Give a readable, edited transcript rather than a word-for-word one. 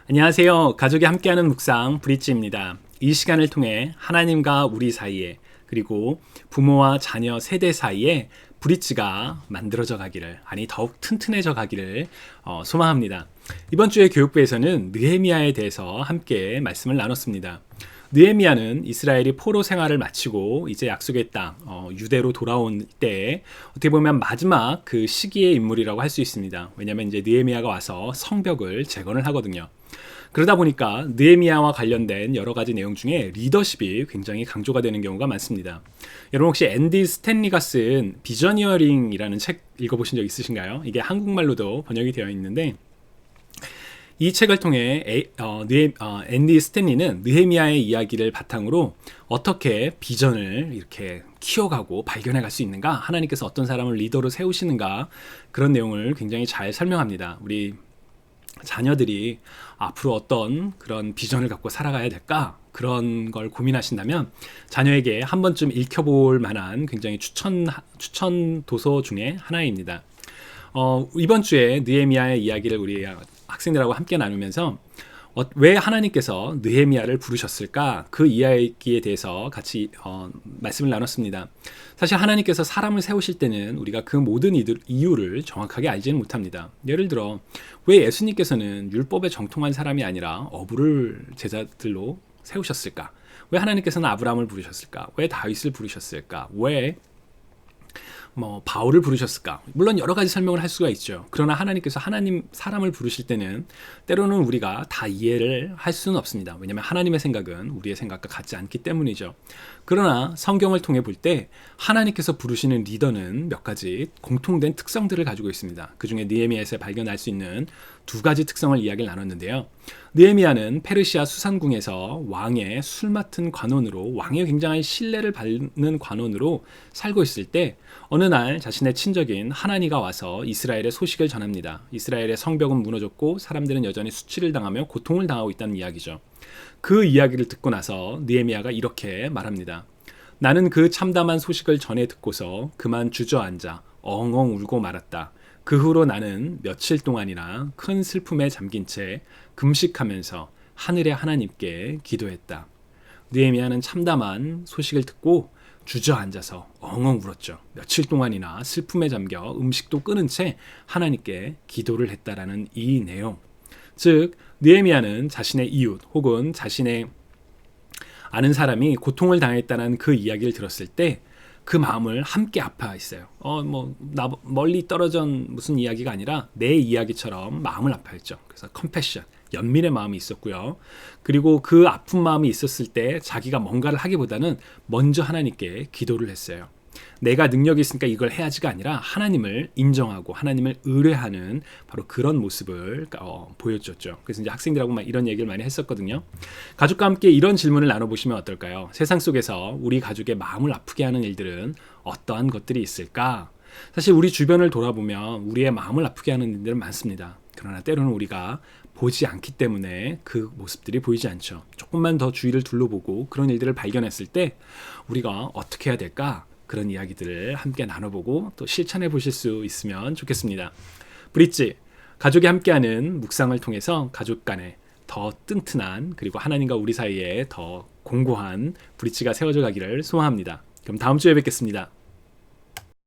안녕하세요. 가족이 함께하는 묵상 브릿지입니다. 이 시간을 통해 하나님과 우리 사이에 그리고 부모와 자녀 세대 사이에 브릿지가 만들어져 가기를, 아니 더욱 튼튼해져 가기를 소망합니다. 이번 주에 교육부에서는 느헤미야에 대해서 함께 말씀을 나눴습니다. 느헤미야는 이스라엘이 포로 생활을 마치고 이제 약속의 땅 유대로 돌아온 때에 어떻게 보면 마지막 그 시기의 인물이라고 할 수 있습니다. 왜냐하면 이제 느헤미야가 와서 성벽을 재건을 하거든요. 그러다 보니까 느헤미야와 관련된 여러 가지 내용 중에 리더십이 굉장히 강조가 되는 경우가 많습니다. 여러분 혹시 앤디 스탠리가 쓴 비저니어링이라는 책 읽어보신 적 있으신가요? 이게 한국말로도 번역이 되어 있는데 이 책을 통해 앤디 스탠리는 느헤미야의 이야기를 바탕으로 어떻게 비전을 이렇게 키워가고 발견해갈 수 있는가, 하나님께서 어떤 사람을 리더로 세우시는가, 그런 내용을 굉장히 잘 설명합니다. 우리 자녀들이 앞으로 어떤 그런 비전을 갖고 살아가야 될까, 그런 걸 고민하신다면 자녀에게 한 번쯤 읽혀볼 만한 굉장히 추천 도서 중에 하나입니다. 이번 주에 느헤미야의 이야기를 우리 학생들하고 함께 나누면서 왜 하나님께서 느헤미야를 부르셨을까, 그 이야기에 대해서 같이 말씀을 나눴습니다. 사실 하나님께서 사람을 세우실 때는 우리가 그 모든 이유를 정확하게 알지는 못합니다. 예를 들어 왜 예수님께서는 율법에 정통한 사람이 아니라 어부를 제자들로 세우셨을까? 왜 하나님께서는 아브라함을 부르셨을까? 왜 다윗을 부르셨을까? 왜 바울을 부르셨을까? 물론 여러 가지 설명을 할 수가 있죠. 그러나 하나님께서 사람을 부르실 때는 때로는 우리가 다 이해를 할 수는 없습니다. 왜냐하면 하나님의 생각은 우리의 생각과 같지 않기 때문이죠. 그러나 성경을 통해 볼 때 하나님께서 부르시는 리더는 몇 가지 공통된 특성들을 가지고 있습니다. 그 중에 느헤미야에서 발견할 수 있는 두 가지 특성을 이야기를 나눴는데요. 느헤미야는 페르시아 수산궁에서 왕의 술 맡은 관원으로, 왕의 굉장한 신뢰를 받는 관원으로 살고 있을 때 어느 날 자신의 친적인 하나니가 와서 이스라엘의 소식을 전합니다. 이스라엘의 성벽은 무너졌고 사람들은 여전히 수치를 당하며 고통을 당하고 있다는 이야기죠. 그 이야기를 듣고 나서 느헤미야가 이렇게 말합니다. 나는 그 참담한 소식을 전해 듣고서 그만 주저앉아 엉엉 울고 말았다. 그 후로 나는 며칠 동안이나 큰 슬픔에 잠긴 채 금식하면서 하늘의 하나님께 기도했다. 느헤미야는 참담한 소식을 듣고 주저앉아서 엉엉 울었죠. 며칠 동안이나 슬픔에 잠겨 음식도 끊은 채 하나님께 기도를 했다라는 이 내용. 즉 느헤미야는 자신의 이웃 혹은 자신의 아는 사람이 고통을 당했다는 그 이야기를 들었을 때 그 마음을 함께 아파했어요. 나 멀리 떨어진 무슨 이야기가 아니라 내 이야기처럼 마음을 아파했죠. 그래서 컴패션, 연민의 마음이 있었고요. 그리고 그 아픈 마음이 있었을 때 자기가 뭔가를 하기보다는 먼저 하나님께 기도를 했어요. 내가 능력이 있으니까 이걸 해야지가 아니라 하나님을 인정하고 하나님을 의뢰하는 바로 그런 모습을 보여줬죠. 그래서 이제 학생들하고 이런 얘기를 많이 했었거든요. 가족과 함께 이런 질문을 나눠보시면 어떨까요? 세상 속에서 우리 가족의 마음을 아프게 하는 일들은 어떠한 것들이 있을까? 사실 우리 주변을 돌아보면 우리의 마음을 아프게 하는 일들은 많습니다. 그러나 때로는 우리가 보지 않기 때문에 그 모습들이 보이지 않죠. 조금만 더 주위를 둘러보고 그런 일들을 발견했을 때 우리가 어떻게 해야 될까? 그런 이야기들을 함께 나눠보고 또 실천해 보실 수 있으면 좋겠습니다. 브릿지, 가족이 함께하는 묵상을 통해서 가족 간에 더 튼튼한, 그리고 하나님과 우리 사이에 더 공고한 브릿지가 세워져 가기를 소망합니다. 그럼 다음 주에 뵙겠습니다.